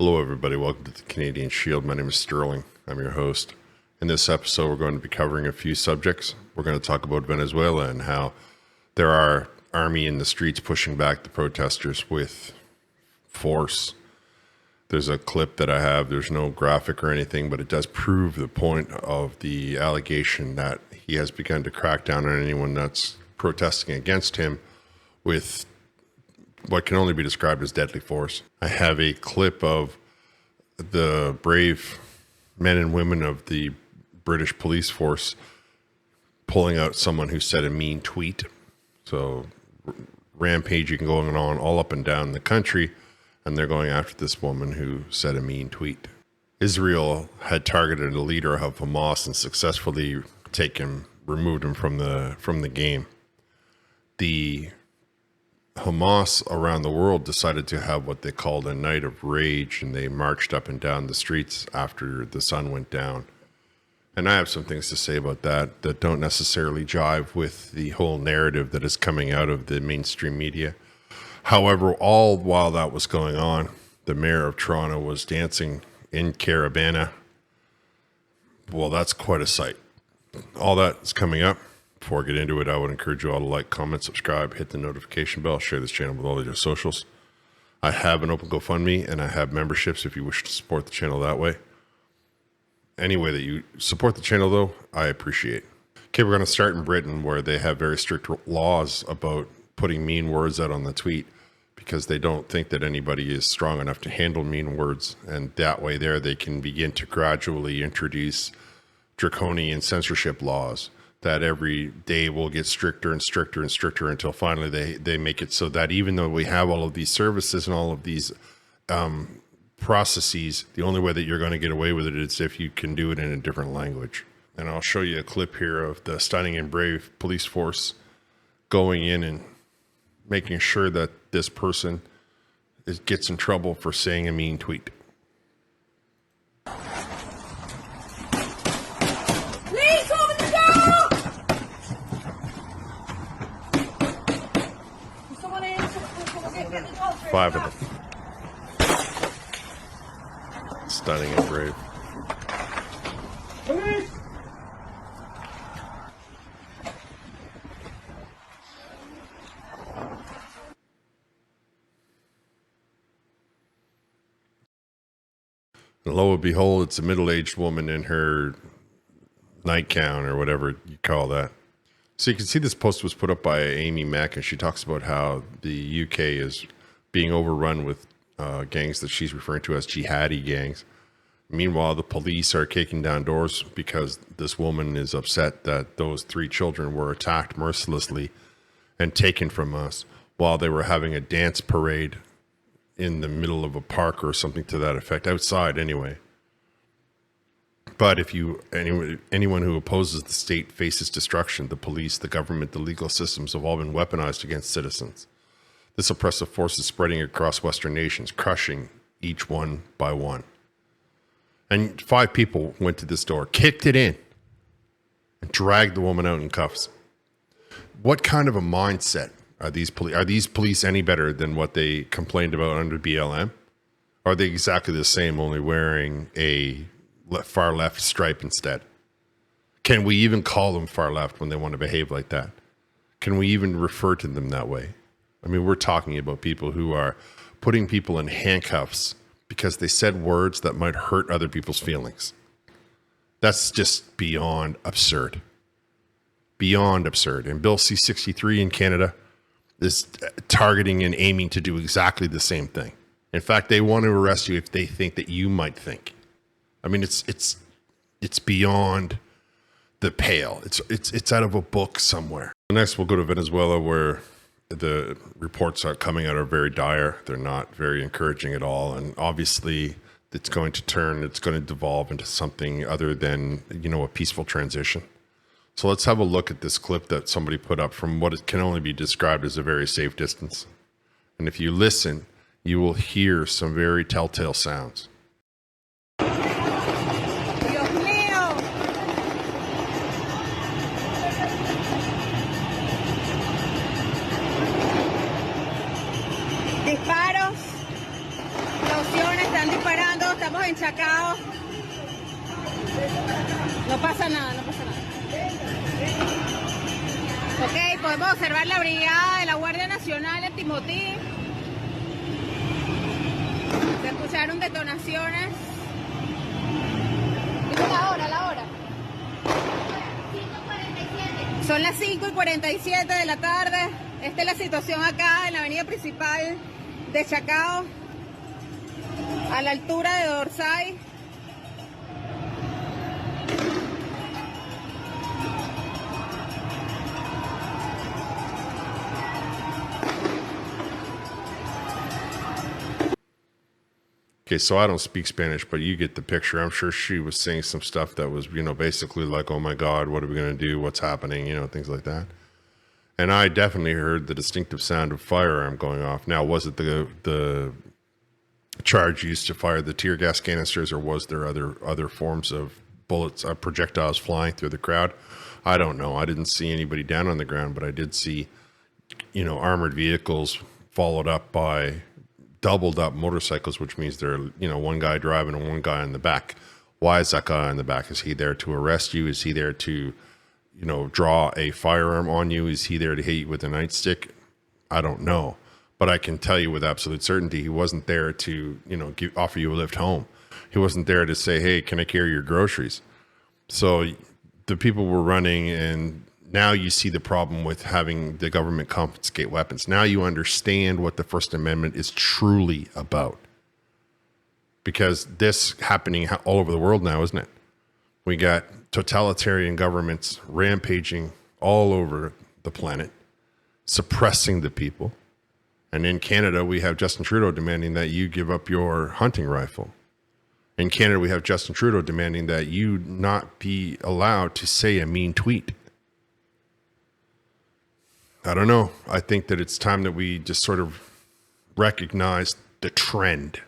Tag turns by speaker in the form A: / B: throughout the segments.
A: Hello everybody, welcome to the Canadian Shield. My name is Sterling. I'm your host. In this episode, we're going to be covering a few subjects. We're going to talk about Venezuela and how there are army in the streets pushing back the protesters with force. There's a clip that I have. There's no graphic or anything, but it does prove the point of the allegation that he has begun to crack down on anyone that's protesting against him with what can only be described as deadly force. I have a clip of the brave men and women of the British police force pulling out someone who said a mean tweet. So rampaging going on all up and down the country, and they're going after this woman who said a mean tweet. Israel had targeted a leader of Hamas and successfully removed him from the game. The Hamas around the world decided to have what they called a night of rage, and they marched up and down the streets after the sun went down. And I have some things to say about that don't necessarily jive with the whole narrative that is coming out of the mainstream media. However, all while that was going on, the mayor of Toronto was dancing in Caravana. Well, that's quite a sight. All that is coming up. Before I get into it, I would encourage you all to like, comment, subscribe, hit the notification bell, share this channel with all of your socials. I have an open GoFundMe, and I have memberships if you wish to support the channel that way. Any way that you support the channel, though, I appreciate. Okay, we're going to start in Britain, where they have very strict laws about putting mean words out on the tweet because they don't think that anybody is strong enough to handle mean words. And that way there, they can begin to gradually introduce draconian censorship laws that every day will get stricter and stricter and stricter until finally they make it so that even though we have all of these services and all of these processes, the only way that you're going to get away with it is if you can do it in a different language. And I'll show you a clip here of the stunning and brave police force going in and making sure that this person gets in trouble for saying a mean tweet. Five of them. Stunning and brave. Police! And lo and behold, it's a middle-aged woman in her nightgown or whatever you call that. So you can see this post was put up by Amy Mack, and she talks about how the UK is being overrun with gangs that she's referring to as jihadi gangs. Meanwhile, the police are kicking down doors because this woman is upset that those 3 children were attacked mercilessly and taken from us while they were having a dance parade in the middle of a park or something to that effect, outside anyway. But if anyone who opposes the state faces destruction. The police, the government, the legal systems have all been weaponized against citizens. This oppressive force is spreading across Western nations, crushing each one by one. And 5 people went to this door, kicked it in, and dragged the woman out in cuffs. What kind of a mindset are these police? Are these police any better than what they complained about under BLM? Or are they exactly the same, only wearing a far left stripe instead? Can we even call them far left when they want to behave like that? Can we even refer to them that way? I mean, we're talking about people who are putting people in handcuffs because they said words that might hurt other people's feelings. That's just beyond absurd. Beyond absurd. And Bill C-63 in Canada is targeting and aiming to do exactly the same thing. In fact, they want to arrest you if they think that you might think. I mean, it's beyond the pale. It's out of a book somewhere. Next, we'll go to Venezuela, where the reports are coming out are very dire. They're not very encouraging at all. And obviously, it's going to devolve into something other than, a peaceful transition. So let's have a look at this clip that somebody put up from what it can only be described as a very safe distance. And if you listen, you will hear some very telltale sounds.
B: Disparos, explosiones, están disparando. estamos en Chacao. No pasa nada, no pasa nada. Ok, podemos observar la brigada de la Guardia Nacional en Timotí. Se escucharon detonaciones. Dice la hora. Son las 5:47 de la tarde. Esta es la situación acá en la avenida principal de Chacao, a la altura de Dorsay.
A: Okay, so I don't speak Spanish, but you get the picture. I'm sure she was saying some stuff that was, basically like, oh my God, what are we going to do? What's happening? Things like that. And I definitely heard the distinctive sound of firearm going off. Now, was it the charge used to fire the tear gas canisters, or was there other forms of bullets, projectiles flying through the crowd? I don't know. I didn't see anybody down on the ground, but I did see, armored vehicles followed up by doubled up motorcycles, which means there are, one guy driving and one guy in the back. Why is that guy in the back? Is he there to arrest you? Is he there to, draw a firearm on you? Is he there to hit you with a nightstick? I don't know. But I can tell you with absolute certainty, he wasn't there to, offer you a lift home. He wasn't there to say, hey, can I carry your groceries? So the people were running, and now you see the problem with having the government confiscate weapons. Now you understand what the First Amendment is truly about. Because this happening all over the world now, isn't it? We got totalitarian governments rampaging all over the planet, suppressing the people. And in Canada, we have Justin Trudeau demanding that you give up your hunting rifle. In Canada, we have Justin Trudeau demanding that you not be allowed to say a mean tweet. I don't know. I think that it's time that we just sort of recognize the trend,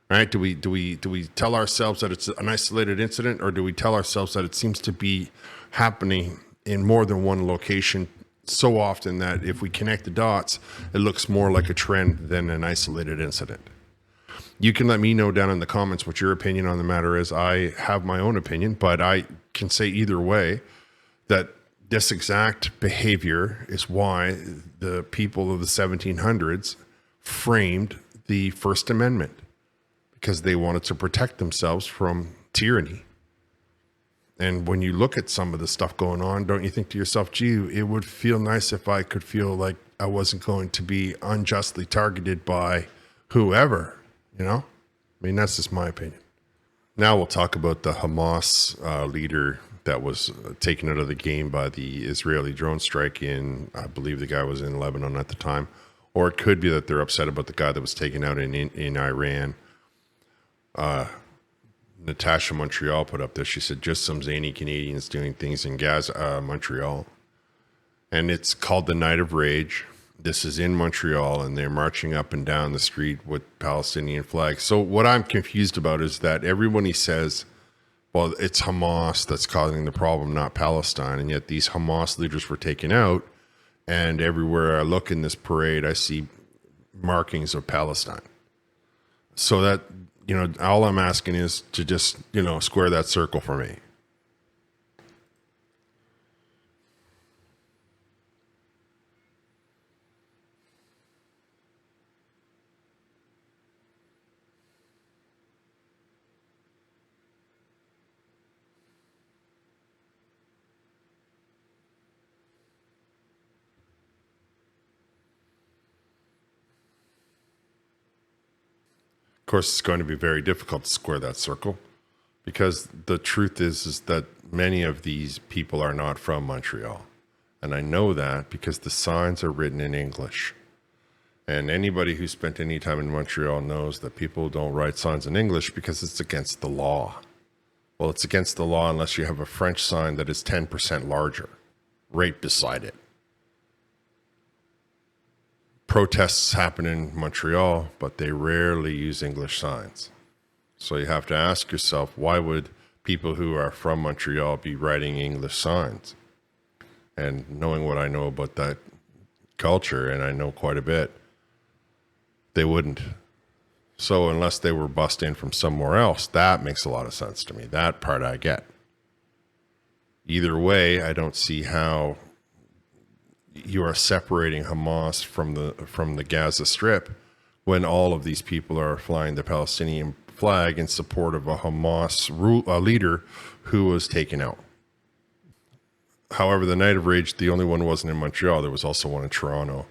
A: right? Do we tell ourselves that it's an isolated incident, or do we tell ourselves that it seems to be happening in more than one location so often that if we connect the dots, it looks more like a trend than an isolated incident? You can let me know down in the comments what your opinion on the matter is. I have my own opinion, but I can say either way that this exact behavior is why the people of the 1700s framed the First Amendment, because they wanted to protect themselves from tyranny. And when you look at some of the stuff going on, don't you think to yourself, gee, it would feel nice if I could feel like I wasn't going to be unjustly targeted by whoever, I mean, that's just my opinion. Now we'll talk about the Hamas leader that was taken out of the game by the Israeli drone strike I believe the guy was in Lebanon at the time. Or it could be that they're upset about the guy that was taken out in Iran. Natasha Montreal put up this. She said, just some zany Canadians doing things in Gaza, Montreal. And it's called the Night of Rage. This is in Montreal, and they're marching up and down the street with Palestinian flags. So what I'm confused about is that everybody says, well, it's Hamas that's causing the problem, not Palestine. And yet these Hamas leaders were taken out. And everywhere I look in this parade, I see markings of Palestine. So that, all I'm asking is to just, square that circle for me. Of course, it's going to be very difficult to square that circle, because the truth is that many of these people are not from Montreal. And I know that because the signs are written in English. And anybody who spent any time in Montreal knows that people don't write signs in English because it's against the law. Well, it's against the law unless you have a French sign that is 10% larger right beside it. Protests happen in Montreal, but they rarely use English signs. So you have to ask yourself, why would people who are from Montreal be writing English signs? And knowing what I know about that culture, and I know quite a bit, they wouldn't. So unless they were bussed in from somewhere else, that makes a lot of sense to me. That part I get. Either way, I don't see how you are separating Hamas from the Gaza Strip when all of these people are flying the Palestinian flag in support of a Hamas leader who was taken out. However, the Night of Rage, the only one wasn't in Montreal. There was also one in Toronto.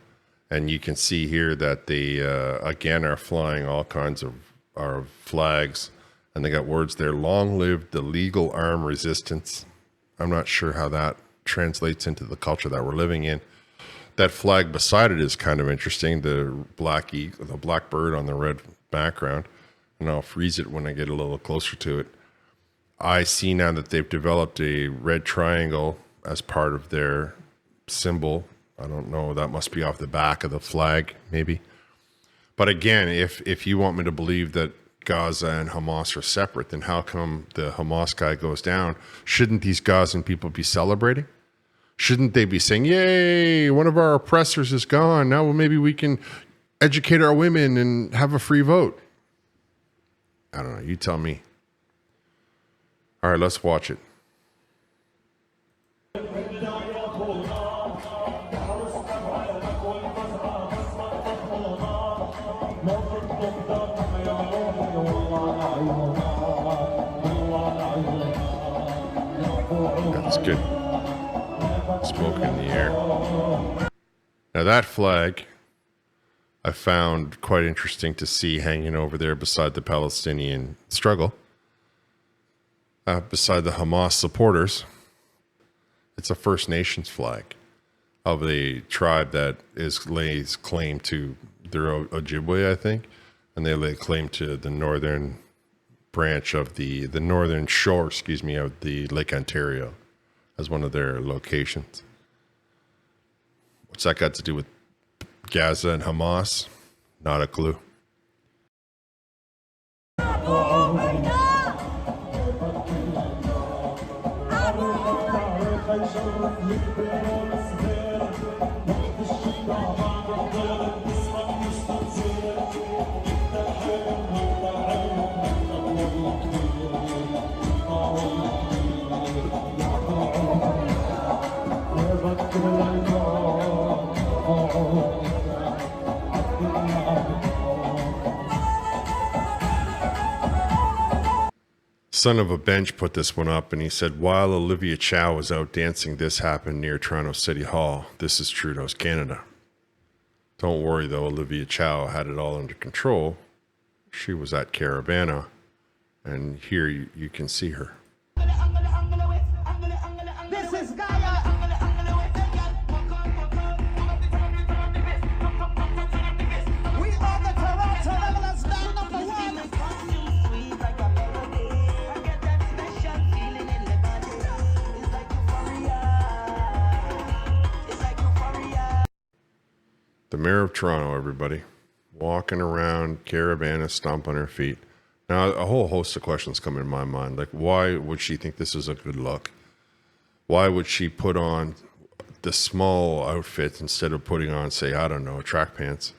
A: And you can see here that they, again, are flying all kinds of our flags. And they got words there, long live the legal armed resistance. I'm not sure how that translates into the culture that we're living in. That flag beside it is kind of interesting. The black bird on the red background. And I'll freeze it when I get a little closer to it. I see now that they've developed a red triangle as part of their symbol. I don't know. That must be off the back of the flag, maybe. But again, if you want me to believe that Gaza and Hamas are separate, then how come the Hamas guy goes down? Shouldn't these Gazan people be celebrating? Shouldn't they be saying, yay, one of our oppressors is gone. Now maybe we can educate our women and have a free vote? I don't know. You tell me. All right, let's watch it. That's good. Smoke in the air. Now that flag I found quite interesting to see hanging over there beside the Palestinian struggle, beside the Hamas supporters. It's a First Nations flag of a tribe that lays claim to their Ojibwe, I think, and they lay claim to the northern branch of the northern shore, of the Lake Ontario as one of their locations. What's that got to do with Gaza and Hamas? Not a clue. Son of a Bench put this one up, and he said, while Olivia Chow was out dancing, this happened near Toronto City Hall. This is Trudeau's Canada. Don't worry, though. Olivia Chow had it all under control. She was at Caravana, and here you can see her.
C: This is Gaia. We are the Toronto Rebels, stand number one.
A: The Mayor of Toronto, everybody, walking around Caravana, stomping her feet. Now, a whole host of questions come in my mind. Like, why would she think this is a good look? Why would she put on the small outfit instead of putting on, say, I don't know, track pants?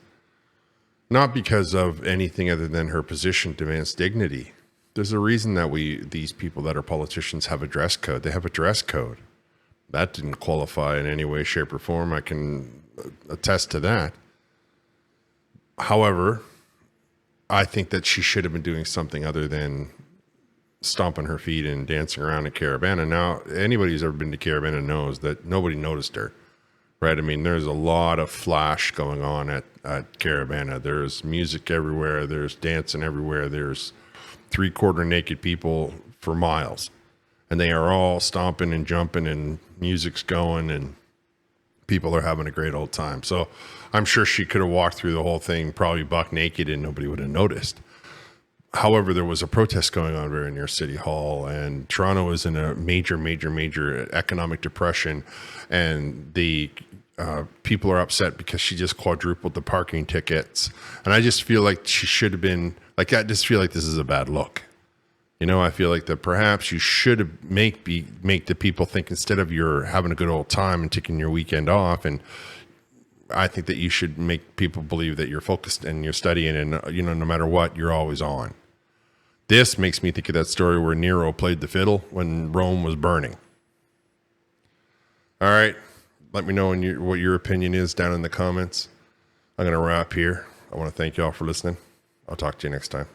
A: Not because of anything other than her position demands dignity. There's a reason that these people that are politicians have a dress code. They have a dress code. That didn't qualify in any way, shape, or form. I can attest to that. However, I think that she should have been doing something other than stomping her feet and dancing around at Caravana. Now, anybody who's ever been to Caravana knows that nobody noticed her, right? I mean, there's a lot of flash going on at Caravana. There's music everywhere. There's dancing everywhere. There's three-quarter naked people for miles. And they are all stomping and jumping and music's going and people are having a great old time. So I'm sure she could have walked through the whole thing probably buck naked and nobody would have noticed. However, there was a protest going on very near City Hall, and Toronto is in a major economic depression, and the people are upset because she just quadrupled the parking tickets. And I just feel like she should have been like, I just feel like this is a bad look. You know, I feel like that perhaps you should have make the people think, instead of you're having a good old time and taking your weekend off and I think that you should make people believe that you're focused and you're studying, and no matter what, you're always on. This makes me think of that story where Nero played the fiddle when Rome was burning. All right. Let me know what your opinion is down in the comments. I'm going to wrap here. I want to thank you all for listening. I'll talk to you next time.